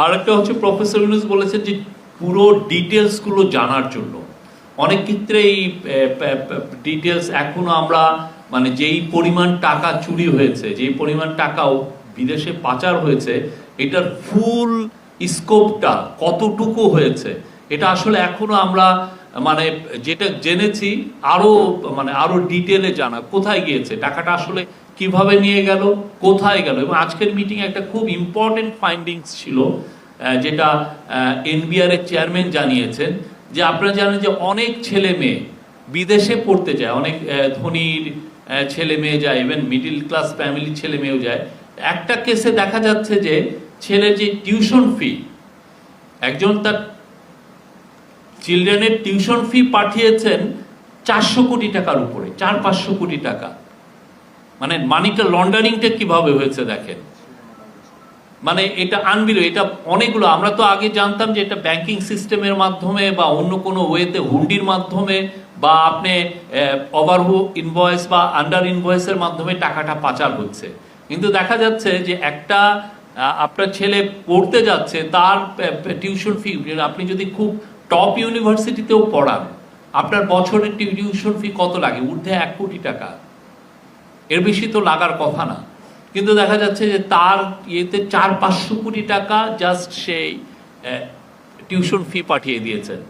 আর একটা হচ্ছে প্রফেসর ইউনূস বলেছেন যে পুরো ডিটেলসগুলো জানার জন্য। অনেক ক্ষেত্রে এই ডিটেলস এখনো আমরা মানে যেই পরিমাণ টাকা চুরি হয়েছে, যেই পরিমাণ টাকাও বিদেশে পাচার হয়েছে, এটার ফুল স্কোপটা কতটুকু হয়েছে এটা আসলে এখনো আমরা মানে যেটা জেনেছি আরো ডিটেলে জানা, কোথায় গিয়েছে টাকাটা, আসলে কিভাবে নিয়ে গেল, কোথায় গেল। এবং আজকের মিটিং একটা খুব ইম্পর্টেন্ট ফাইন্ডিংস ছিল, যেটা এনবিআর এর চেয়ারম্যান জানিয়েছেন, যে আপনারা জানেন যে অনেক ছেলে মেয়ে বিদেশে পড়তে যায়, অনেক ধনীর ছেলে মেয়ে যায়, ইভেন মিডিল ক্লাস ফ্যামিলির ছেলে মেয়েও যায়। একটা কেসে দেখা যাচ্ছে যে ছেলের যে টিউশন ফি, একজন তার চিলড্রেনের টিউশন ফি পাঠিয়েছেন 400 কোটি টাকার উপরে, 400-500 কোটি টাকা। মানে মানিটা লন্ডারিংটা কিভাবে হয়েছে দেখেন, মানে এটা আনবিলিভ। এটা অনেকগুলো, আমরা তো আগে জানতাম যে এটা ব্যাংকিং সিস্টেমের মাধ্যমে বা অন্য কোনো ওয়েতে, হুন্ডির মাধ্যমে বা আপনি ওভারহু ইনভয়েস বা আন্ডার ইনভয়েসের মাধ্যমে টাকাটা পাচার হচ্ছে। কিন্তু দেখা যাচ্ছে যে একটা আপনার ছেলে পড়তে যাচ্ছে, তার টিউশন ফি, আপনি যদি খুব টপ ইউনিভার্সিটিতেও পড়ান, আপনার বছরের টিউশন ফি কত লাগে? ঊর্ধ্বে 1 কোটি টাকা, এর বেশি তো লাগার কথা না। কিন্তু দেখা যাচ্ছে যে তার ইয়েতে 400-500 কোটি টাকা জাস্ট সেই টিউশন ফি পাঠিয়ে দিয়েছেন।